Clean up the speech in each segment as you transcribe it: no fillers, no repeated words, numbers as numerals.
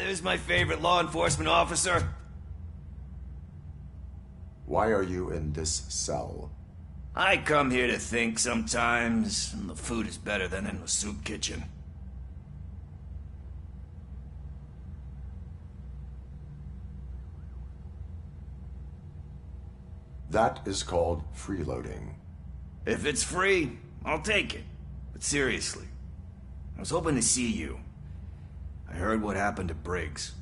There's my favorite law enforcement officer. Why are you in this cell? I come here to think sometimes, and the food is better than in the soup kitchen. That is called freeloading. If it's free, I'll take it. But seriously, I was hoping to see you. I heard what happened to Briggs.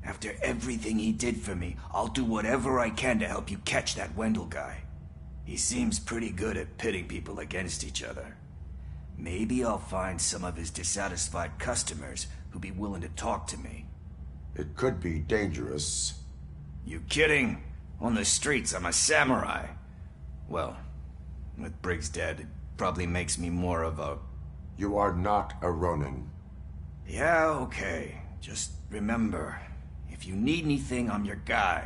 After everything he did for me, I'll do whatever I can to help you catch that Wendell guy. He seems pretty good at pitting people against each other. Maybe I'll find some of his dissatisfied customers who'd be willing to talk to me. It could be dangerous. You kidding? On the streets, I'm a samurai. Well, with Briggs dead, it probably makes me more of a... You are not a Ronin. Yeah, okay. Just remember, if you need anything, I'm your guy.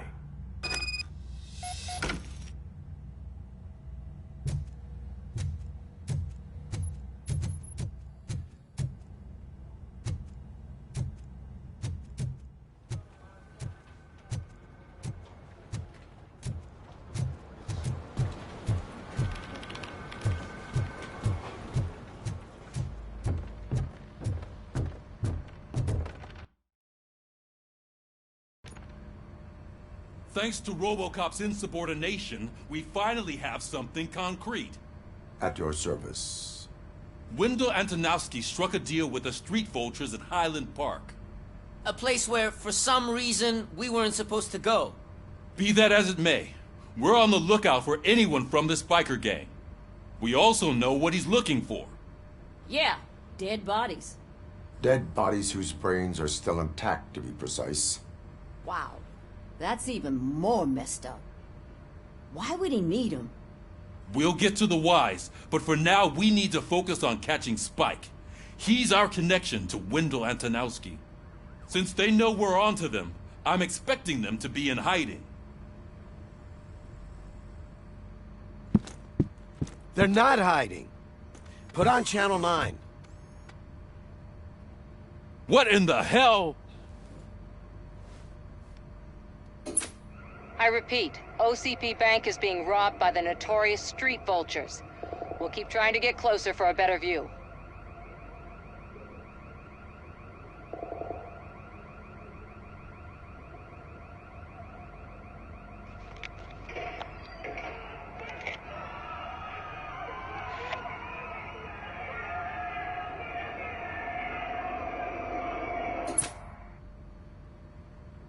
Thanks to ROBOCOP's insubordination, we finally have something concrete. At your service. Wendell Antonowski struck a deal with the street vultures at Highland Park. A place where, for some reason, we weren't supposed to go. Be that as it may, we're on the lookout for anyone from this biker gang. We also know what he's looking for. Yeah, dead bodies. Dead bodies whose brains are still intact, to be precise. Wow, that's even more messed up. Why would he need them? We'll get to the whys, but for now we need to focus on catching Spike. He's our connection to Wendell Antonowski. Since they know we're onto them, I'm expecting them to be in hiding. They're not hiding. Put on Channel 9. What in the hell? I repeat, OCP Bank is being robbed by the notorious street vultures. We'll keep trying to get closer for a better view.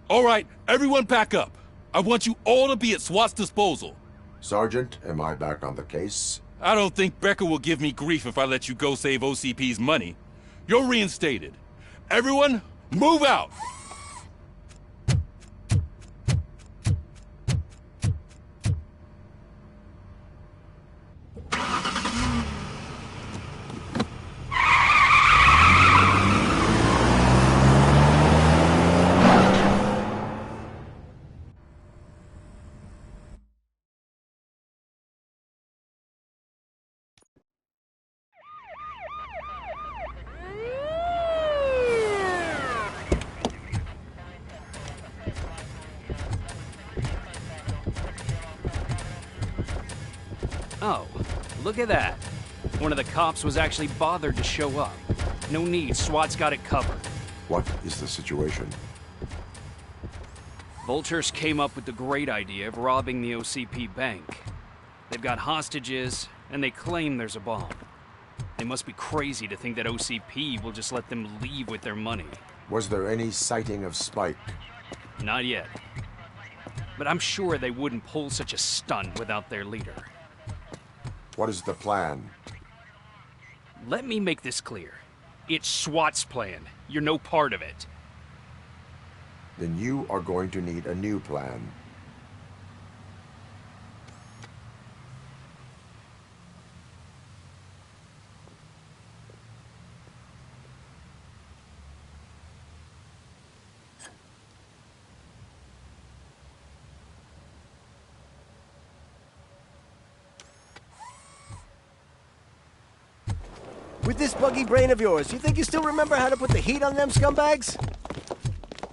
All right, everyone pack up. I want you all to be at SWAT's disposal. Sergeant, am I back on the case? I don't think Becker will give me grief if I let you go save OCP's money. You're reinstated. Everyone, move out! Oh, look at that. One of the cops was actually bothered to show up. No need, SWAT's got it covered. What is the situation? Vultures came up with the great idea of robbing the OCP bank. They've got hostages, and they claim there's a bomb. They must be crazy to think that OCP will just let them leave with their money. Was there any sighting of Spike? Not yet. But I'm sure they wouldn't pull such a stunt without their leader. What is the plan? Let me make this clear. It's SWAT's plan. You're no part of it. Then you are going to need a new plan. With this buggy brain of yours, you think you still remember how to put the heat on them scumbags?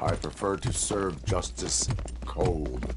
I prefer to serve justice cold.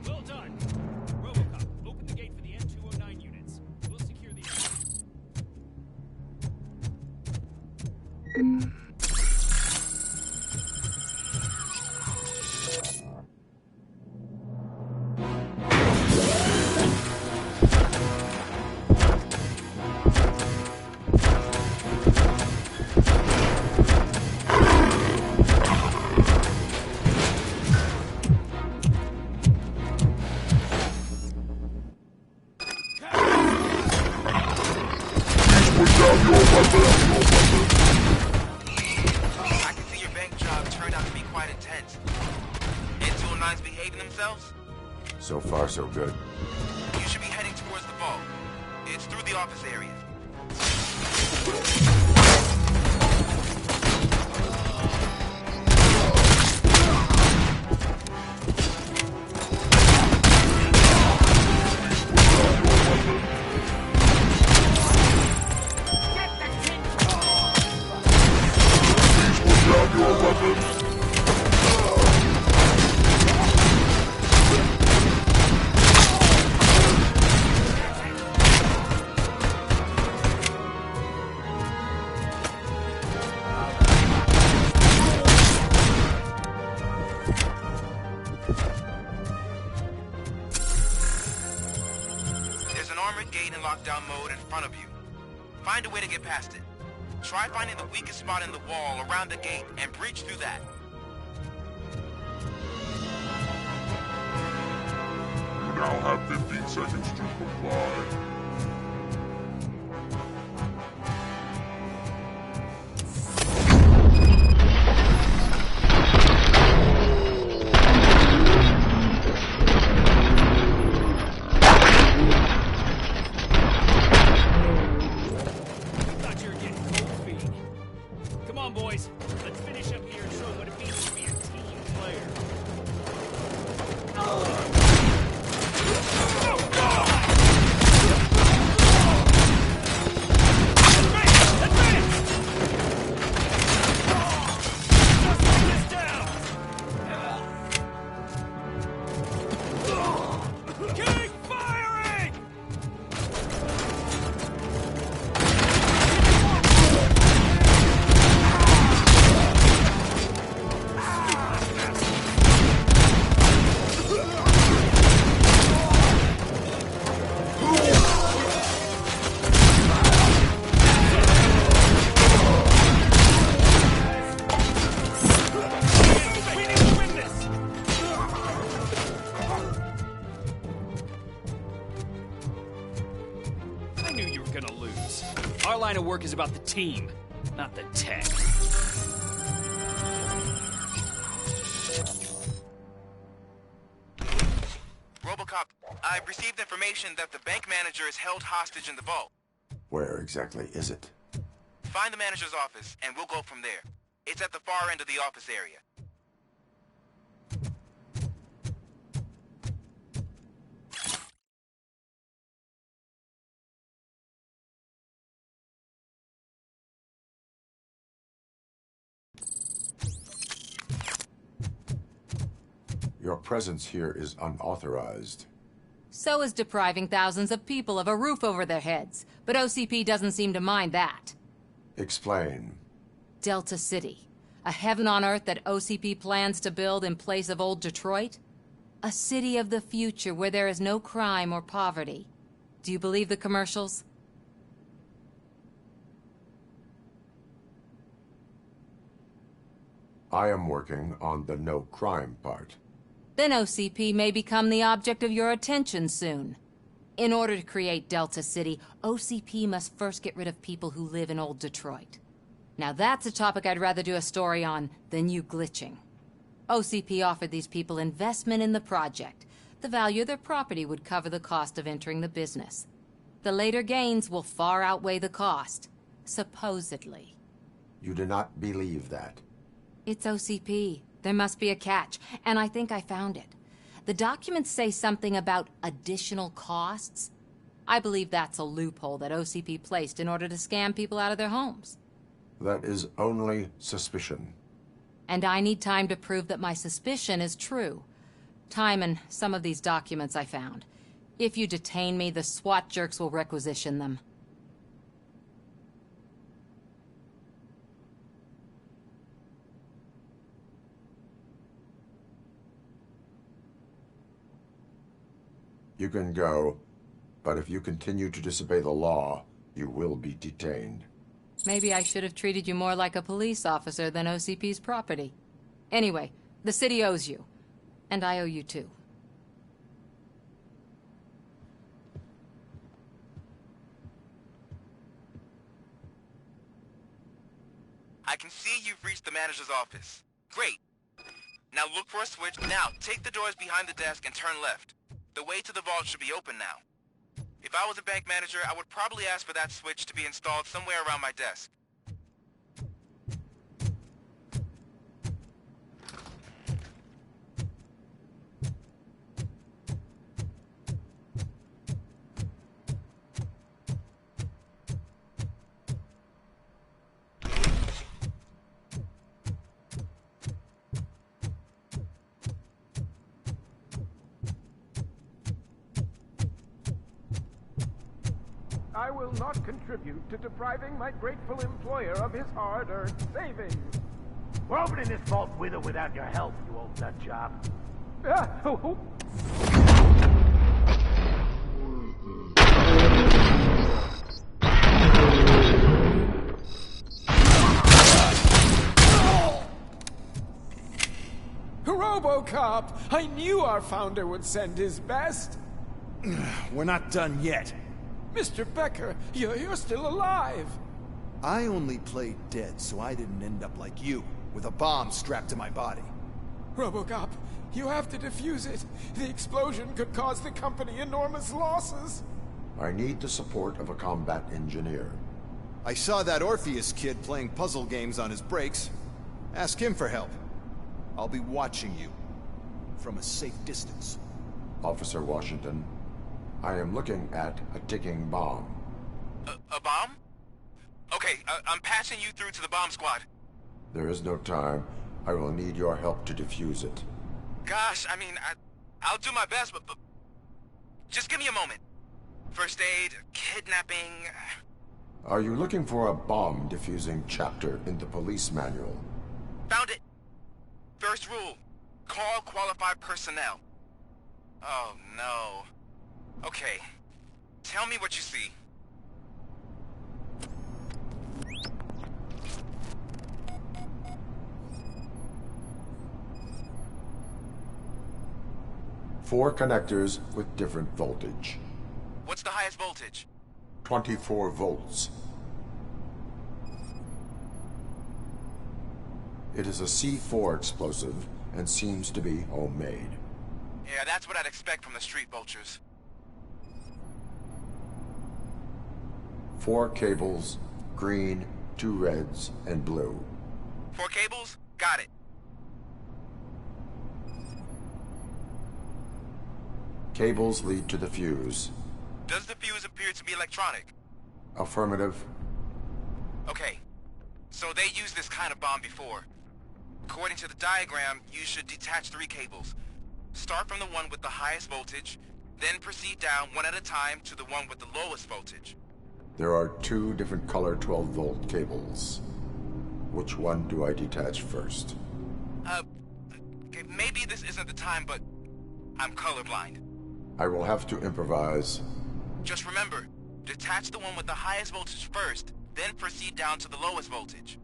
Well done. ROBOCOP, open the gate for the N209 units. We'll secure the... I can see your bank job turned out to be quite intense. N209's behaving themselves? So far, so good. You should be heading towards the vault. It's through the office area. There's an armored gate in lockdown mode in front of you. Find a way to get past it. Try finding the weakest spot in the wall around the gate and breach through that. You now have 15 seconds to comply. Thought you were getting cold feet. Come on, boys. Let's finish up here and show them what it means to be a team player. Keep firing! We need to win this! I knew you were gonna lose. Our line of work is about the team, not the tech. ROBOCOP, I've received information that the bank manager is held hostage in the vault. Where exactly is it? Find the manager's office, and we'll go from there. It's at the far end of the office area. Your presence here is unauthorized. So is depriving thousands of people of a roof over their heads. But OCP doesn't seem to mind that. Explain. Delta City. A heaven on earth that OCP plans to build in place of old Detroit? A city of the future where there is no crime or poverty. Do you believe the commercials? I am working on the no crime part. Then OCP may become the object of your attention soon. In order to create Delta City, OCP must first get rid of people who live in old Detroit. Now that's a topic I'd rather do a story on than you glitching. OCP offered these people investment in the project. The value of their property would cover the cost of entering the business. The later gains will far outweigh the cost. Supposedly. You do not believe that. It's OCP. There must be a catch, and I think I found it. The documents say something about additional costs. I believe that's a loophole that OCP placed in order to scam people out of their homes. That is only suspicion. And I need time to prove that my suspicion is true. Time and some of these documents I found. If you detain me, the SWAT jerks will requisition them. You can go, but if you continue to disobey the law, you will be detained. Maybe I should have treated you more like a police officer than OCP's property. Anyway, the city owes you. And I owe you too. I can see you've reached the manager's office. Great. Now look for a switch. Now, take the doors behind the desk and turn left. The way to the vault should be open now. If I was a bank manager, I would probably ask for that switch to be installed somewhere around my desk. I will not contribute to depriving my grateful employer of his hard-earned savings. We're opening this vault with or without your help, you old nut job. ROBOCOP! I knew our founder would send his best. We're not done yet. Mr. Becker, you're still alive. I only played dead so I didn't end up like you, with a bomb strapped to my body. ROBOCOP, you have to defuse it. The explosion could cause the company enormous losses. I need the support of a combat engineer. I saw that Orpheus kid playing puzzle games on his breaks. Ask him for help. I'll be watching you. From a safe distance. Officer Washington, I am looking at a ticking bomb. A bomb? Okay, I'm passing you through to the bomb squad. There is no time. I will need your help to defuse it. Gosh, I mean, I'll do my best, but just give me a moment. First aid, kidnapping... Are you looking for a bomb defusing chapter in the police manual? Found it! First rule, call qualified personnel. Oh, no. Okay, tell me what you see. Four connectors with different voltage. What's the highest voltage? 24 volts. It is a C4 explosive and seems to be homemade. Yeah, that's what I'd expect from the street vultures. 4 cables, green, 2 reds, and blue. 4 cables? Got it. Cables lead to the fuse. Does the fuse appear to be electronic? Affirmative. Okay, so they used this kind of bomb before. According to the diagram, you should detach 3 cables. Start from the one with the highest voltage, then proceed down one at a time to the one with the lowest voltage. There are 2 different color 12-volt cables. Which one do I detach first? Okay, maybe this isn't the time, but I'm colorblind. I will have to improvise. Just remember, detach the one with the highest voltage first, then proceed down to the lowest voltage.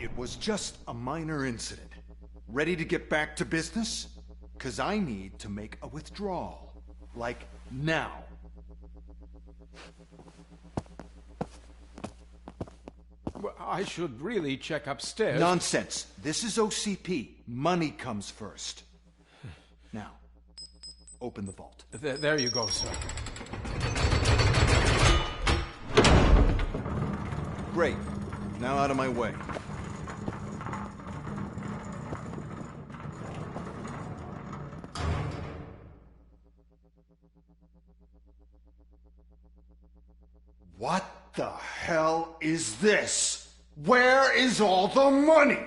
It was just a minor incident. Ready to get back to business? 'Cause I need to make a withdrawal. Like, now. Well, I should really check upstairs. Nonsense. This is OCP. Money comes first. Now, open the vault. There you go, sir. Great. Now out of my way. What the hell is this? Where is all the money?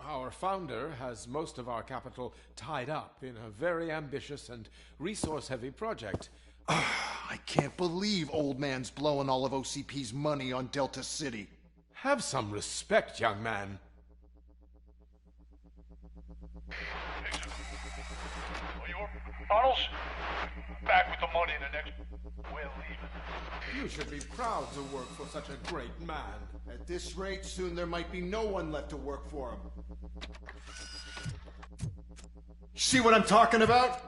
Our founder has most of our capital tied up in a very ambitious and resource-heavy project. I can't believe old man's blowing all of OCP's money on Delta City. Have some respect, young man. Arnold's back with the money in the next... We're leaving. You should be proud to work for such a great man. At this rate, soon there might be no one left to work for him. See what I'm talking about?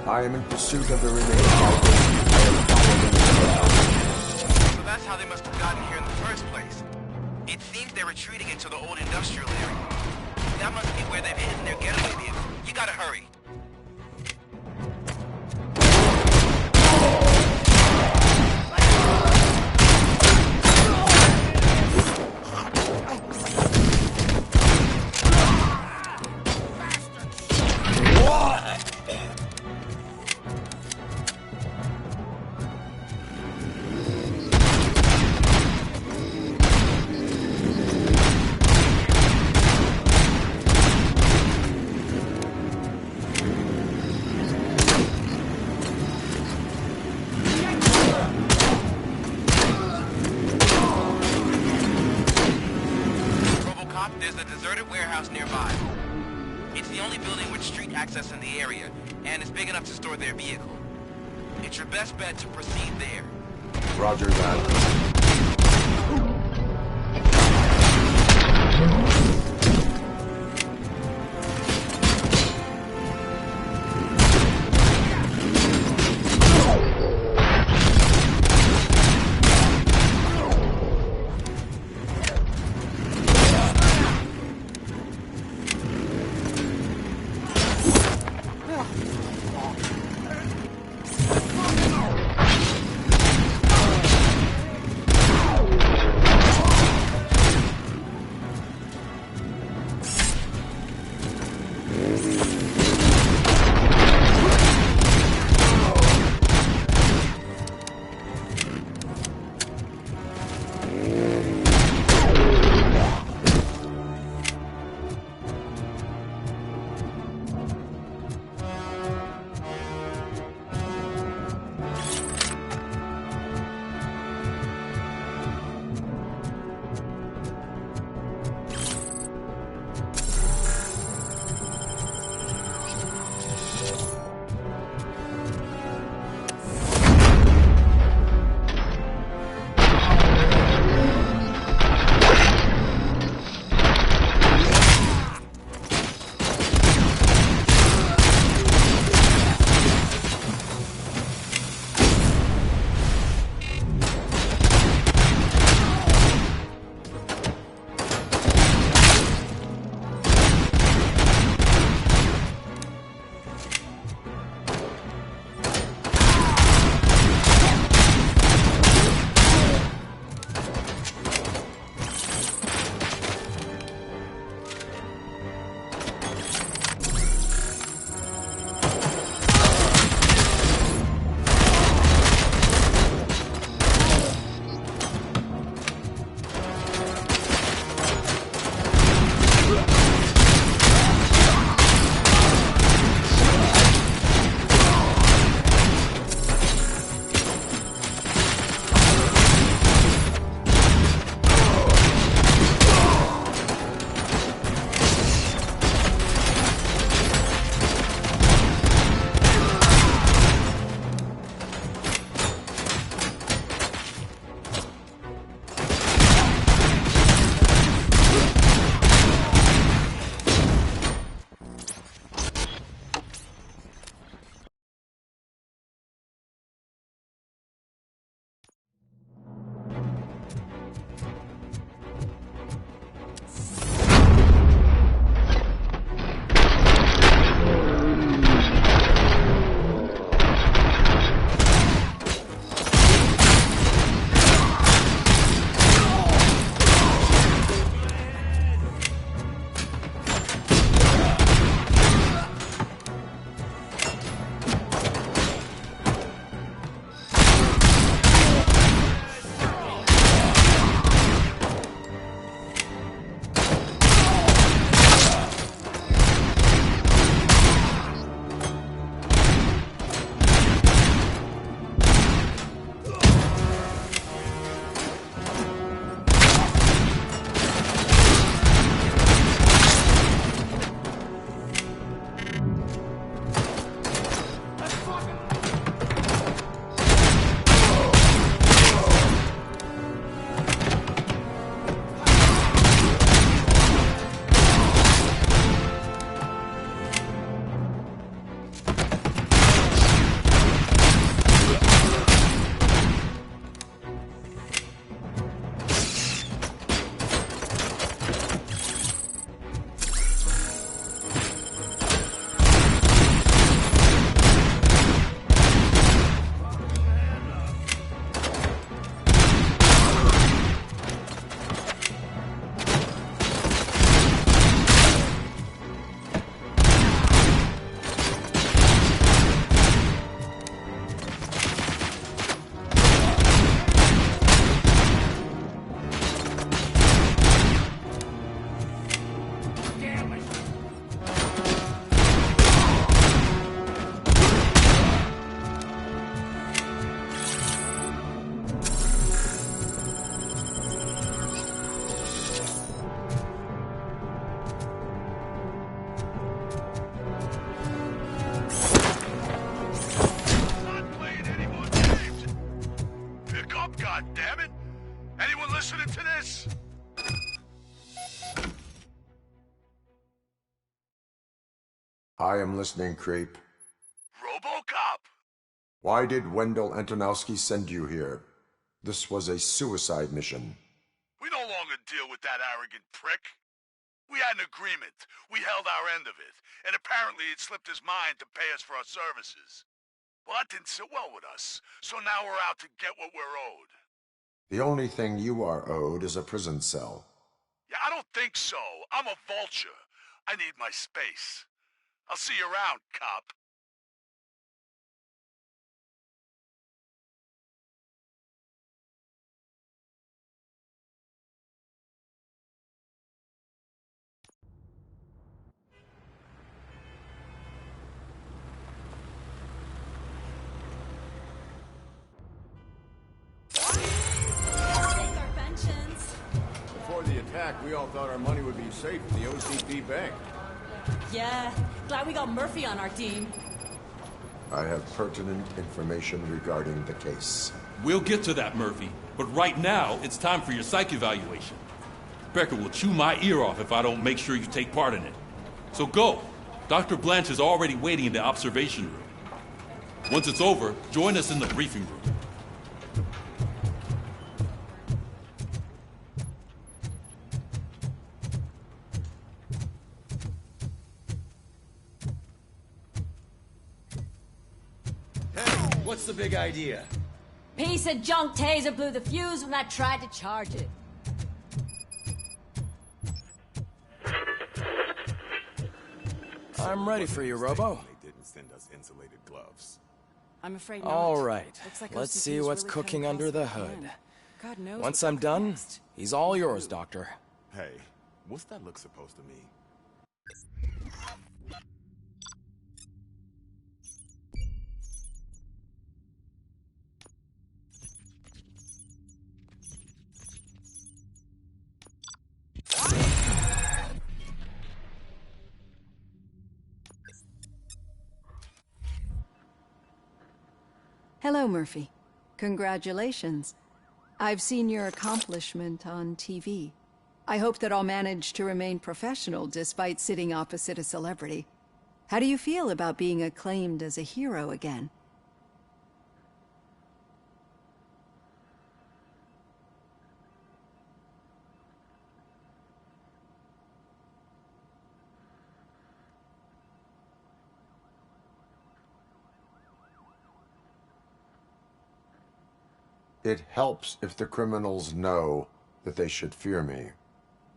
I am in pursuit of the remaining items. I am following. So that's how they must have gotten here in the first place. It seems they're retreating into the old industrial area. That must be where they've hidden their getaway vehicle. You gotta hurry. stores nearby. It's the only building with street access in the area, and it's big enough to store their vehicle. It's your best bet to proceed there. Roger that. I am listening, creep. ROBOCOP! Why did Wendell Antonowski send you here? This was a suicide mission. We no longer deal with that arrogant prick. We had an agreement. We held our end of it. And apparently it slipped his mind to pay us for our services. Well, that didn't sit well with us. So now we're out to get what we're owed. The only thing you are owed is a prison cell. Yeah, I don't think so. I'm a vulture. I need my space. I'll see you around, cop. Before the attack, we all thought our money would be safe in the OCP bank. Yeah, glad we got Murphy on our team. I have pertinent information regarding the case. We'll get to that, Murphy. But right now, it's time for your psych evaluation. Becker will chew my ear off if I don't make sure you take part in it. So go. Dr. Blanche is already waiting in the observation room. Once it's over, join us in the briefing room. What's the big idea? Piece of junk taser blew the fuse when I tried to charge it. I'm ready for you, Robo. They didn't send us insulated gloves. I'm afraid not. All right. Looks like Let's OCP see is what's really cooking coming under across the hood. plan. God knows Once what's I'm done, next. he's all yours, Doctor. Hey, what's that look supposed to mean? Hello, Murphy. Congratulations. I've seen your accomplishment on TV. I hope that I'll manage to remain professional despite sitting opposite a celebrity. How do you feel about being acclaimed as a hero again? It helps if the criminals know that they should fear me.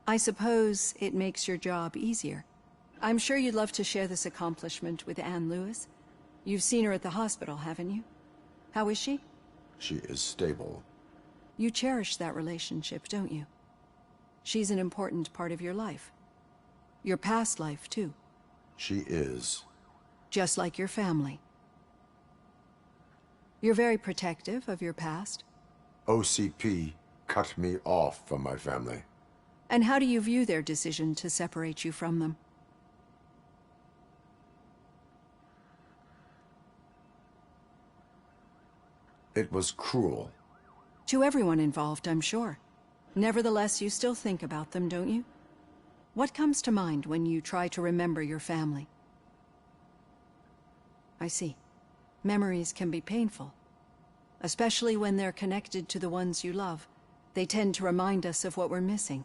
I suppose it makes your job easier. I'm sure you'd love to share this accomplishment with Anne Lewis. You've seen her at the hospital, haven't you? How is she? She is stable. You cherish that relationship, don't you? She's an important part of your life. Your past life, too. She is. Just like your family. You're very protective of your past. OCP cut me off from my family. And how do you view their decision to separate you from them? It was cruel. To everyone involved, I'm sure. Nevertheless, you still think about them, don't you? What comes to mind when you try to remember your family? I see. Memories can be painful. Especially when they're connected to the ones you love. They tend to remind us of what we're missing.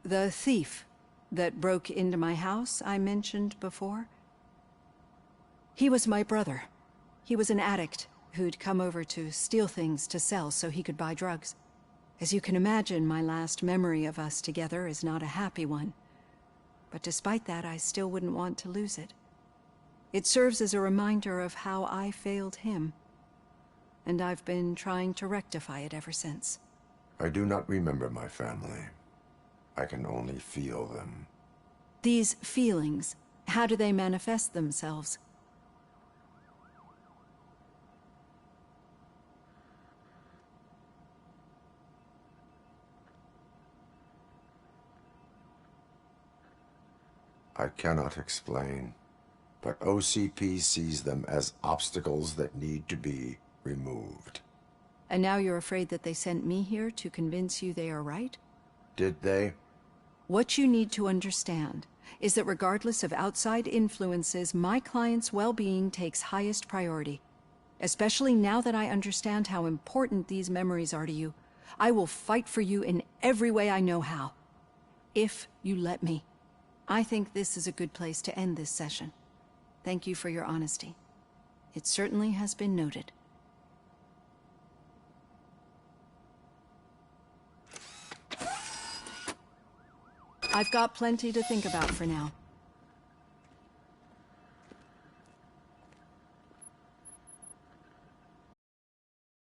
The thief that broke into my house I mentioned before? He was my brother. He was an addict who'd come over to steal things to sell so he could buy drugs. As you can imagine, my last memory of us together is not a happy one. But despite that, I still wouldn't want to lose it. It serves as a reminder of how I failed him. And I've been trying to rectify it ever since. I do not remember my family. I can only feel them. These feelings, how do they manifest themselves? I cannot explain, but OCP sees them as obstacles that need to be removed. And now you're afraid that they sent me here to convince you they are right? Did they? What you need to understand is that regardless of outside influences, my client's well-being takes highest priority. Especially now that I understand how important these memories are to you, I will fight for you in every way I know how. If you let me. I think this is a good place to end this session. Thank you for your honesty. It certainly has been noted. I've got plenty to think about for now.